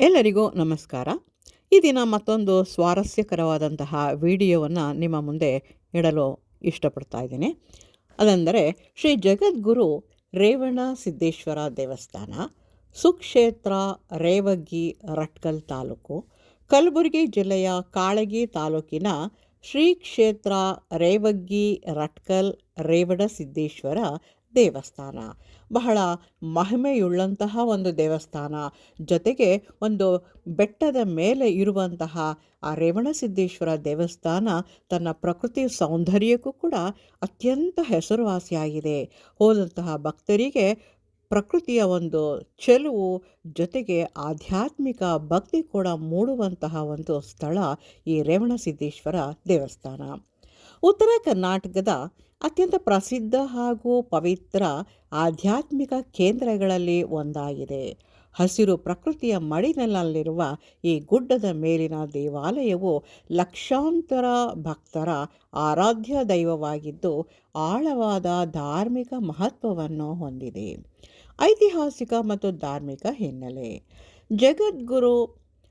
ಎಲ್ಲರಿಗೂ ನಮಸ್ಕಾರ. ಈ ದಿನ ಮತ್ತೊಂದು ಸ್ವಾರಸ್ಯಕರವಾದಂತಹ ವಿಡಿಯೋವನ್ನು ನಿಮ್ಮ ಮುಂದೆ ಇಡಲು ಇಷ್ಟಪಡ್ತಾ ಇದ್ದೀನಿ. ಅതെಂದರೆ ಶ್ರೀ ಜಗದ್ಗುರು ರೇವಣ ಸಿದ್ದೇಶ್ವರ ದೇವಸ್ಥಾನ, ಸುಕ್ಷೇತ್ರ, ರೇವಗಿ, ರಟ್ಕಲ್ ತಾಲೂಕು, ಕಲಬುರಗಿ ಜಿಲ್ಲೆಯ ಕಾಳಗಿ ತಾಲೂಕಿನ ಶ್ರೀ ಕ್ಷೇತ್ರ ರೇವಗಿ ರಟ್ಕಲ್ ರೇವಣ ಸಿದ್ದೇಶ್ವರ ದೇವಸ್ಥಾನ. ಬಹಳ ಮಹಿಮೆಯುಳ್ಳಂತಹ ಒಂದು ದೇವಸ್ಥಾನ. ಜೊತೆಗೆ ಒಂದು ಬೆಟ್ಟದ ಮೇಲೆ ಇರುವಂತಹ ಆ ರೇವಣಸಿದ್ದೇಶ್ವರ ದೇವಸ್ಥಾನ ತನ್ನ ಪ್ರಕೃತಿ ಸೌಂದರ್ಯಕ್ಕೂ ಕೂಡ ಅತ್ಯಂತ ಹೆಸರುವಾಸಿಯಾಗಿದೆ. ಹೋದಂತಹ ಭಕ್ತರಿಗೆ ಪ್ರಕೃತಿಯ ಒಂದು ಚೆಲುವು, ಜೊತೆಗೆ ಆಧ್ಯಾತ್ಮಿಕ ಭಕ್ತಿ ಕೂಡ ಮೂಡುವಂತಹ ಒಂದು ಸ್ಥಳ ಈ ರೇವಣಸಿದ್ದೇಶ್ವರ ದೇವಸ್ಥಾನ. ಉತ್ತರ ಕರ್ನಾಟಕದ ಅತ್ಯಂತ ಪ್ರಸಿದ್ಧ ಹಾಗೂ ಪವಿತ್ರ ಆಧ್ಯಾತ್ಮಿಕ ಕೇಂದ್ರಗಳಲ್ಲಿ ಒಂದಾಗಿದೆ. ಹಸಿರು ಪ್ರಕೃತಿಯ ಮಡಿನಲ್ಲಿರುವ ಈ ಗುಡ್ಡದ ಮೇಲಿನ ದೇವಾಲಯವು ಲಕ್ಷಾಂತರ ಭಕ್ತರ ಆರಾಧ್ಯ ದೈವವಾಗಿದ್ದು ಆಳವಾದ ಧಾರ್ಮಿಕ ಮಹತ್ವವನ್ನು ಹೊಂದಿದೆ. ಐತಿಹಾಸಿಕ ಮತ್ತು ಧಾರ್ಮಿಕ ಹಿನ್ನೆಲೆ: ಜಗದ್ಗುರು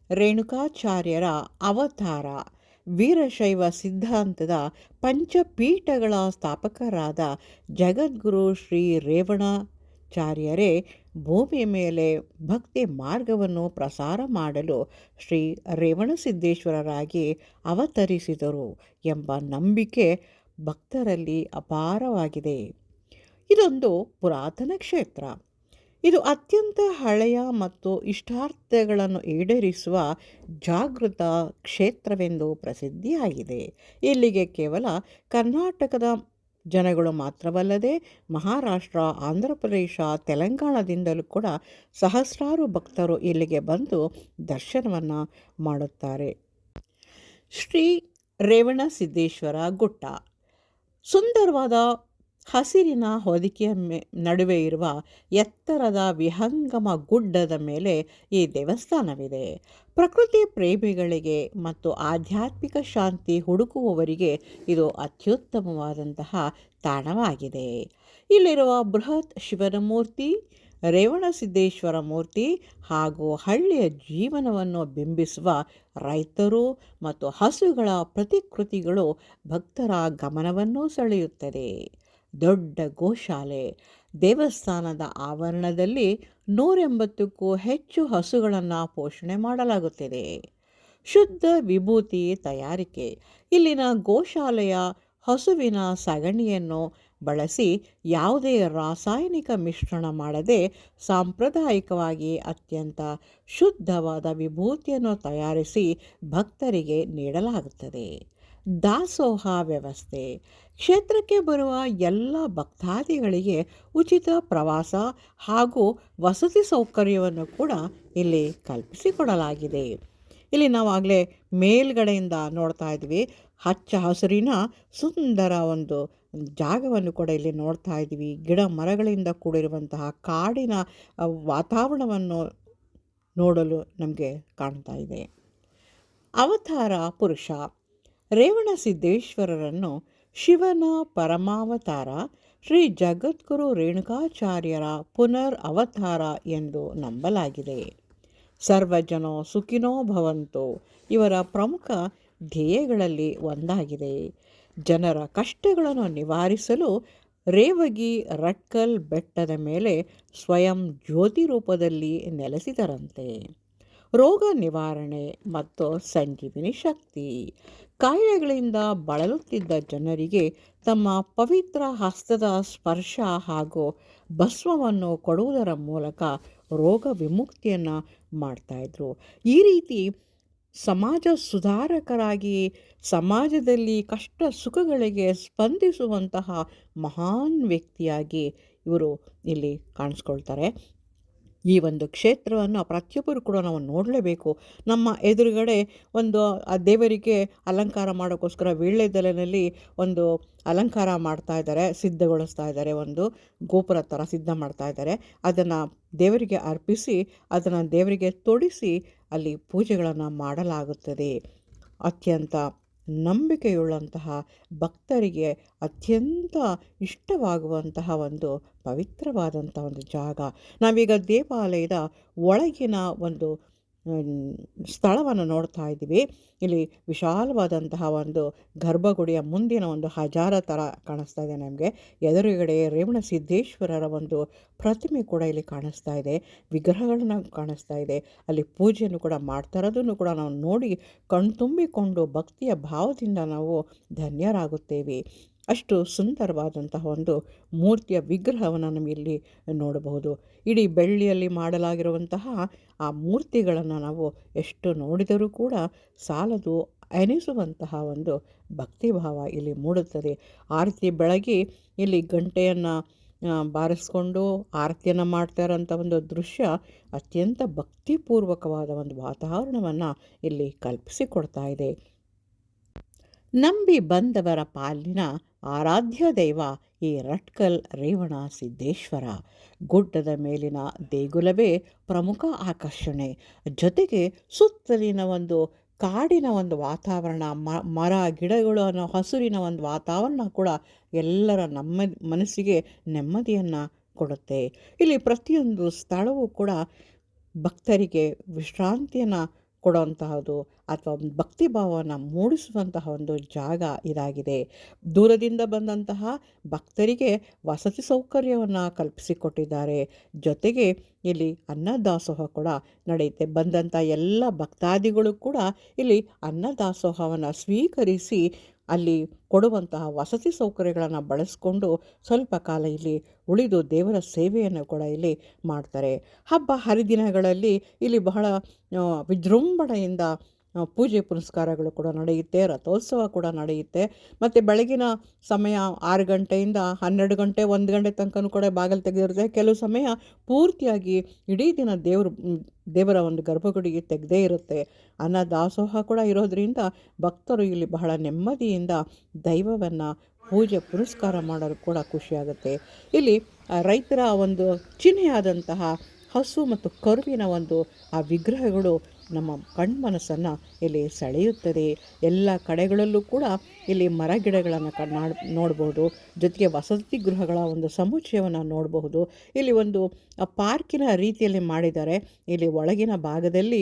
ರೇಣುಕಾಚಾರ್ಯರ ಅವತಾರ, ವೀರಶೈವ ಸಿದ್ಧಾಂತದ ಪಂಚಪೀಠಗಳ ಸ್ಥಾಪಕರಾದ ಜಗದ್ಗುರು ಶ್ರೀ ರೇವಣಾಚಾರ್ಯರೇ ಭೂಮಿಯ ಮೇಲೆ ಭಕ್ತಿ ಮಾರ್ಗವನ್ನು ಪ್ರಸಾರ ಮಾಡಲು ಶ್ರೀ ರೇವಣಸಿದ್ದೇಶ್ವರರಾಗಿ ಅವತರಿಸಿದರು ಎಂಬ ನಂಬಿಕೆ ಭಕ್ತರಲ್ಲಿ ಅಪಾರವಾಗಿದೆ. ಇದೊಂದು ಪುರಾತನ ಕ್ಷೇತ್ರ. ಇದು ಅತ್ಯಂತ ಹಳೆಯ ಮತ್ತು ಇಷ್ಟಾರ್ಥಗಳನ್ನು ಈಡೇರಿಸುವ ಜಾಗೃತ ಕ್ಷೇತ್ರವೆಂದು ಪ್ರಸಿದ್ಧಿಯಾಗಿದೆ. ಇಲ್ಲಿಗೆ ಕೇವಲ ಕರ್ನಾಟಕದ ಜನಗಳು ಮಾತ್ರವಲ್ಲದೆ ಮಹಾರಾಷ್ಟ್ರ, ಆಂಧ್ರ ಪ್ರದೇಶ, ತೆಲಂಗಾಣದಿಂದಲೂ ಕೂಡ ಸಹಸ್ರಾರು ಭಕ್ತರು ಇಲ್ಲಿಗೆ ಬಂದು ದರ್ಶನವನ್ನು ಮಾಡುತ್ತಾರೆ. ಶ್ರೀ ರೇವಣಸಿದ್ದೇಶ್ವರ ಗುಟ್ಟ ಸುಂದರವಾದ ಹಸಿರಿನ ಹೊದಿಕೆಯ ನಡುವೆ ಇರುವ ಎತ್ತರದ ವಿಹಂಗಮ ಗುಡ್ಡದ ಮೇಲೆ ಈ ದೇವಸ್ಥಾನವಿದೆ. ಪ್ರಕೃತಿ ಪ್ರೇಮಿಗಳಿಗೆ ಮತ್ತು ಆಧ್ಯಾತ್ಮಿಕ ಶಾಂತಿ ಹುಡುಕುವವರಿಗೆ ಇದು ಅತ್ಯುತ್ತಮವಾದಂತಹ ತಾಣವಾಗಿದೆ. ಇಲ್ಲಿರುವ ಬೃಹತ್ ಶಿವನ ಮೂರ್ತಿ, ರೇವಣಸಿದ್ದೇಶ್ವರ ಮೂರ್ತಿ ಹಾಗೂ ಹಳ್ಳಿಯ ಜೀವನವನ್ನು ಬಿಂಬಿಸುವ ರೈತರು ಮತ್ತು ಹಸುಗಳ ಪ್ರತಿಕೃತಿಗಳು ಭಕ್ತರ ಗಮನವನ್ನು ಸೆಳೆಯುತ್ತದೆ. ದೊಡ್ಡ ಗೋಶಾಲೆ: ದೇವಸ್ಥಾನದ ಆವರಣದಲ್ಲಿ 180ಕ್ಕೂ ಹೆಚ್ಚು ಹಸುಗಳನ್ನು ಪೋಷಣೆ ಮಾಡಲಾಗುತ್ತದೆ. ಶುದ್ಧ ವಿಭೂತಿ ತಯಾರಿಕೆ: ಇಲ್ಲಿನ ಗೋಶಾಲೆಯ ಹಸುವಿನ ಸಗಣಿಯನ್ನು ಬಳಸಿ ಯಾವುದೇ ರಾಸಾಯನಿಕ ಮಿಶ್ರಣ ಮಾಡದೆ ಸಾಂಪ್ರದಾಯಿಕವಾಗಿ ಅತ್ಯಂತ ಶುದ್ಧವಾದ ವಿಭೂತಿಯನ್ನು ತಯಾರಿಸಿ ಭಕ್ತರಿಗೆ ನೀಡಲಾಗುತ್ತದೆ. ದಾಸೋಹ ವ್ಯವಸ್ಥೆ: ಕ್ಷೇತ್ರಕ್ಕೆ ಬರುವ ಎಲ್ಲ ಭಕ್ತಾದಿಗಳಿಗೆ ಉಚಿತ ಪ್ರವಾಸ ಹಾಗೂ ವಸತಿ ಸೌಕರ್ಯವನ್ನು ಕೂಡ ಇಲ್ಲಿ ಕಲ್ಪಿಸಿಕೊಡಲಾಗಿದೆ. ಇಲ್ಲಿ ನಾವಾಗಲೇ ಮೇಲ್ಗಡೆಯಿಂದ ನೋಡ್ತಾ ಇದ್ವಿ, ಹಚ್ಚ ಹಸುರಿನ ಸುಂದರ ಒಂದು ಜಾಗವನ್ನು ಕೂಡ ಇಲ್ಲಿ ನೋಡ್ತಾ ಇದ್ವಿ. ಗಿಡ ಮರಗಳಿಂದ ಕೂಡಿರುವಂತಹ ಕಾಡಿನ ವಾತಾವರಣವನ್ನು ನೋಡಲು ನಮಗೆ ಕಾಣ್ತಾ ಇದೆ. ಅವತಾರ ಪುರುಷ: ರೇವಣಸಿದ್ದೇಶ್ವರರನ್ನು ಶಿವನ ಪರಮಾವತಾರ ಶ್ರೀ ಜಗದ್ಗುರು ರೇಣುಕಾಚಾರ್ಯರ ಪುನರ್ ಅವತಾರ ಎಂದು ನಂಬಲಾಗಿದೆ. ಸರ್ವಜನೋ ಸುಖಿನೋ ಭವಂತು ಇವರ ಪ್ರಮುಖ ಧ್ಯೇಯಗಳಲ್ಲಿ ಒಂದಾಗಿದೆ. ಜನರ ಕಷ್ಟಗಳನ್ನು ನಿವಾರಿಸಲು ರೇವಗಿ ರಟ್ಕಲ್ ಬೆಟ್ಟದ ಮೇಲೆ ಸ್ವಯಂ ಜ್ಯೋತಿ ರೂಪದಲ್ಲಿ ನೆಲೆಸಿದರಂತೆ. ರೋಗ ನಿವಾರಣೆ ಮತ್ತು ಸಂಜೀವಿನಿ ಶಕ್ತಿ: ಕಾಯಿಲೆಗಳಿಂದ ಬಳಲುತ್ತಿದ್ದ ಜನರಿಗೆ ತಮ್ಮ ಪವಿತ್ರ ಹಸ್ತದ ಸ್ಪರ್ಶ ಹಾಗೂ ಭಸ್ಮವನ್ನು ಕೊಡುವುದರ ಮೂಲಕ ರೋಗ ವಿಮುಕ್ತಿಯನ್ನು ಮಾಡ್ತಾಯಿದ್ರು. ಈ ರೀತಿ ಸಮಾಜ ಸುಧಾರಕರಾಗಿ ಸಮಾಜದಲ್ಲಿ ಕಷ್ಟ ಸುಖಗಳಿಗೆ ಸ್ಪಂದಿಸುವಂತಹ ಮಹಾನ್ ವ್ಯಕ್ತಿಯಾಗಿ ಇವರು ಇಲ್ಲಿ ಕಾಣಿಸ್ಕೊಳ್ತಾರೆ. ಈ ಒಂದು ಕ್ಷೇತ್ರವನ್ನು ಪ್ರತಿಯೊಬ್ಬರು ಕೂಡ ನಾವು ನೋಡಲೇಬೇಕು. ನಮ್ಮ ಎದುರುಗಡೆ ಒಂದು ಆ ದೇವರಿಗೆ ಅಲಂಕಾರ ಮಾಡೋಕ್ಕೋಸ್ಕರ ವೀಳ್ಯದೆಲೆಯಲ್ಲಿ ಒಂದು ಅಲಂಕಾರ ಮಾಡ್ತಾ ಇದ್ದಾರೆ, ಸಿದ್ಧಗೊಳಿಸ್ತಾ ಇದ್ದಾರೆ. ಒಂದು ಗೋಪುರ ಥರ ಸಿದ್ಧ ಮಾಡ್ತಾ ಇದ್ದಾರೆ. ಅದನ್ನು ದೇವರಿಗೆ ಅರ್ಪಿಸಿ ಅದನ್ನು ದೇವರಿಗೆ ತೊಡಿಸಿ ಅಲ್ಲಿ ಪೂಜೆಗಳನ್ನು ಮಾಡಲಾಗುತ್ತದೆ. ಅತ್ಯಂತ ನಂಬಿಕೆಯುಳ್ಳಂತಹ ಭಕ್ತರಿಗೆ ಅತ್ಯಂತ ಇಷ್ಟವಾಗುವಂತಹ ಒಂದು ಪವಿತ್ರವಾದಂಥ ಒಂದು ಜಾಗ. ನಾವೀಗ ದೇವಾಲಯದ ಒಳಗಿನ ಒಂದು ಸ್ಥಳವನ್ನು ನೋಡ್ತಾ ಇದ್ದೀವಿ. ಇಲ್ಲಿ ವಿಶಾಲವಾದಂತಹ ಒಂದು ಗರ್ಭಗುಡಿಯ ಮುಂದಿನ ಒಂದು ಹಜಾರ ಥರ ಕಾಣಿಸ್ತಾ ಇದೆ ನಮಗೆ. ಎದುರುಗಡೆ ರೇವಣ ಸಿದ್ದೇಶ್ವರರ ಒಂದು ಪ್ರತಿಮೆ ಕೂಡ ಇಲ್ಲಿ ಕಾಣಿಸ್ತಾ ಇದೆ. ವಿಗ್ರಹಗಳನ್ನ ಕಾಣಿಸ್ತಾ ಇದೆ. ಅಲ್ಲಿ ಪೂಜೆಯನ್ನು ಕೂಡ ಮಾಡ್ತಾ ಇರೋದನ್ನು ಕೂಡ ನಾವು ನೋಡಿ ಕಣ್ತುಂಬಿಕೊಂಡು ಭಕ್ತಿಯ ಭಾವದಿಂದ ನಾವು ಧನ್ಯರಾಗುತ್ತೇವೆ. ಅಷ್ಟು ಸುಂದರವಾದಂತಹ ಒಂದು ಮೂರ್ತಿಯ ವಿಗ್ರಹವನ್ನು ನಮಗಿಲ್ಲಿ ನೋಡಬಹುದು. ಇಡೀ ಬೆಳ್ಳಿಯಲ್ಲಿ ಮಾಡಲಾಗಿರುವಂತಹ ಆ ಮೂರ್ತಿಗಳನ್ನು ನಾವು ಎಷ್ಟು ನೋಡಿದರೂ ಕೂಡ ಸಾಲದು ಎನಿಸುವಂತಹ ಒಂದು ಭಕ್ತಿಭಾವ ಇಲ್ಲಿ ಮೂಡುತ್ತದೆ. ಆರತಿ ಬೆಳಗಿ ಇಲ್ಲಿ ಗಂಟೆಯನ್ನು ಬಾರಿಸ್ಕೊಂಡು ಆರತಿಯನ್ನು ಮಾಡ್ತಾ ಇರೋಂಥ ಒಂದು ದೃಶ್ಯ ಅತ್ಯಂತ ಭಕ್ತಿಪೂರ್ವಕವಾದ ಒಂದು ವಾತಾವರಣವನ್ನು ಇಲ್ಲಿ ಕಲ್ಪಿಸಿಕೊಡ್ತಾ ಇದೆ. ನಂಬಿ ಬಂದವರ ಪಾಲಿನ ಆರಾಧ್ಯ ದೈವ ಈ ರಟ್ಕಲ್ ರೇವಣ ಸಿದ್ದೇಶ್ವರ. ಗುಡ್ಡದ ಮೇಲಿನ ದೇಗುಲವೇ ಪ್ರಮುಖ ಆಕರ್ಷಣೆ. ಜೊತೆಗೆ ಸುತ್ತಲಿನ ಒಂದು ಕಾಡಿನ ಒಂದು ವಾತಾವರಣ, ಮರ ಗಿಡಗಳು ಅನ್ನೋ ಹಸುರಿನ ಒಂದು ವಾತಾವರಣ ಕೂಡ ಎಲ್ಲರ ಮನಸ್ಸಿಗೆ ನೆಮ್ಮದಿಯನ್ನು ಕೊಡುತ್ತೆ. ಇಲ್ಲಿ ಪ್ರತಿಯೊಂದು ಸ್ಥಳವೂ ಕೂಡ ಭಕ್ತರಿಗೆ ವಿಶ್ರಾಂತಿಯನ್ನು ಕೊಡುವಂತಹದ್ದು ಅಥವಾ ಭಕ್ತಿಭಾವವನ್ನು ಮೂಡಿಸುವಂತಹ ಒಂದು ಜಾಗ ಇದಾಗಿದೆ. ದೂರದಿಂದ ಬಂದಂತಹ ಭಕ್ತರಿಗೆ ವಸತಿ ಸೌಕರ್ಯವನ್ನು ಕಲ್ಪಿಸಿಕೊಟ್ಟಿದ್ದಾರೆ. ಜೊತೆಗೆ ಇಲ್ಲಿ ಅನ್ನದಾಸೋಹ ಕೂಡ ನಡೆಯುತ್ತೆ. ಬಂದಂಥ ಎಲ್ಲ ಭಕ್ತಾದಿಗಳು ಕೂಡ ಇಲ್ಲಿ ಅನ್ನದಾಸೋಹವನ್ನು ಸ್ವೀಕರಿಸಿ ಅಲ್ಲಿ ಕೊಡುವಂತಹ ವಸತಿ ಸೌಕರ್ಯಗಳನ್ನು ಬಳಸ್ಕೊಂಡು ಸ್ವಲ್ಪ ಕಾಲ ಇಲ್ಲಿ ಉಳಿದು ದೇವರ ಸೇವೆಯನ್ನು ಕೂಡ ಇಲ್ಲಿ ಮಾಡ್ತಾರೆ. ಹಬ್ಬ ಹರಿದಿನಗಳಲ್ಲಿ ಇಲ್ಲಿ ಬಹಳ ವಿಜೃಂಭಣೆಯಿಂದ ಪೂಜೆ ಪುನಸ್ಕಾರಗಳು ಕೂಡ ನಡೆಯುತ್ತೆ. ರಥೋತ್ಸವ ಕೂಡ ನಡೆಯುತ್ತೆ. ಮತ್ತು ಬೆಳಗಿನ ಸಮಯ 6 ಗಂಟೆಯಿಂದ 12 ಗಂಟೆ 1 ಗಂಟೆ ತನಕನೂ ಕೂಡ ಬಾಗಿಲು ತೆಗೆದಿರುತ್ತೆ. ಕೆಲವು ಸಮಯ ಪೂರ್ತಿಯಾಗಿ ಇಡೀ ದಿನ ದೇವರ ಒಂದು ಗರ್ಭಗುಡಿಗೆ ತೆಗೆದೇ ಇರುತ್ತೆ. ಅನ್ನದಾಸೋಹ ಕೂಡ ಇರೋದರಿಂದ ಭಕ್ತರು ಇಲ್ಲಿ ಬಹಳ ನೆಮ್ಮದಿಯಿಂದ ದೈವವನ್ನು ಪೂಜೆ ಪುನಸ್ಕಾರ ಮಾಡೋರು ಕೂಡ ಖುಷಿಯಾಗುತ್ತೆ. ಇಲ್ಲಿ ರೈತರ ಒಂದು ಚಿಹ್ನೆಯಾದಂತಹ ಹಸು ಮತ್ತು ಕರುವಿನ ಒಂದು ಆ ವಿಗ್ರಹಗಳು ನಮ್ಮ ಕಣ್ಮನಸ್ಸನ್ನು ಇಲ್ಲಿ ಸೆಳೆಯುತ್ತದೆ. ಎಲ್ಲ ಕಡೆಗಳಲ್ಲೂ ಕೂಡ ಇಲ್ಲಿ ಮರ ಗಿಡಗಳನ್ನು ನೋಡ್ಬೋದು. ಜೊತೆಗೆ ವಸತಿ ಗೃಹಗಳ ಒಂದು ಸಮುಚ್ಚಯವನ್ನು ನೋಡಬಹುದು. ಇಲ್ಲಿ ಒಂದು ಪಾರ್ಕಿನ ರೀತಿಯಲ್ಲಿ ಮಾಡಿದ್ದಾರೆ. ಇಲ್ಲಿ ಒಳಗಿನ ಭಾಗದಲ್ಲಿ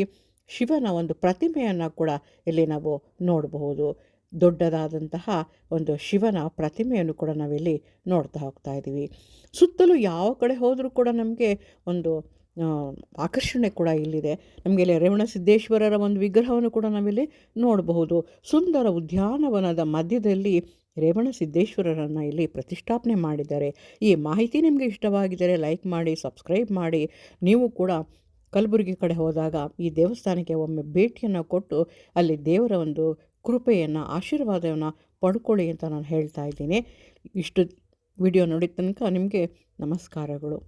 ಶಿವನ ಒಂದು ಪ್ರತಿಮೆಯನ್ನು ಕೂಡ ಇಲ್ಲಿ ನಾವು ನೋಡಬಹುದು. ದೊಡ್ಡದಾದಂತಹ ಒಂದು ಶಿವನ ಪ್ರತಿಮೆಯನ್ನು ಕೂಡ ನಾವಿಲ್ಲಿ ನೋಡ್ತಾ ಹೋಗ್ತಾ ಇದ್ದೀವಿ. ಸುತ್ತಲೂ ಯಾವ ಕಡೆ ಹೋದರೂ ಕೂಡ ನಮಗೆ ಒಂದು ಆಕರ್ಷಣೆ ಕೂಡ ಇಲ್ಲಿದೆ. ನಮಗೆ ಇಲ್ಲಿ ರೇವಣ ಸಿದ್ದೇಶ್ವರರ ಒಂದು ವಿಗ್ರಹವನ್ನು ಕೂಡ ನಾವಿಲ್ಲಿ ನೋಡಬಹುದು. ಸುಂದರ ಉದ್ಯಾನವನದ ಮಧ್ಯದಲ್ಲಿ ರೇವಣ ಸಿದ್ದೇಶ್ವರರನ್ನು ಇಲ್ಲಿ ಪ್ರತಿಷ್ಠಾಪನೆ ಮಾಡಿದ್ದಾರೆ. ಈ ಮಾಹಿತಿ ನಿಮಗೆ ಇಷ್ಟವಾಗಿದ್ದರೆ ಲೈಕ್ ಮಾಡಿ, ಸಬ್ಸ್ಕ್ರೈಬ್ ಮಾಡಿ. ನೀವು ಕೂಡ ಕಲಬುರಗಿ ಕಡೆ ಹೋದಾಗ ಈ ದೇವಸ್ಥಾನಕ್ಕೆ ಒಮ್ಮೆ ಭೇಟಿಯನ್ನು ಕೊಟ್ಟು ಅಲ್ಲಿ ದೇವರ ಒಂದು ಕೃಪೆಯನ್ನು, ಆಶೀರ್ವಾದವನ್ನು ಪಡ್ಕೊಳ್ಳಿ ಅಂತ ನಾನು ಹೇಳ್ತಾ ಇದ್ದೀನಿ. ಇಷ್ಟು ವಿಡಿಯೋ ನೋಡಿದ ತನಕ ನಿಮಗೆ ನಮಸ್ಕಾರಗಳು.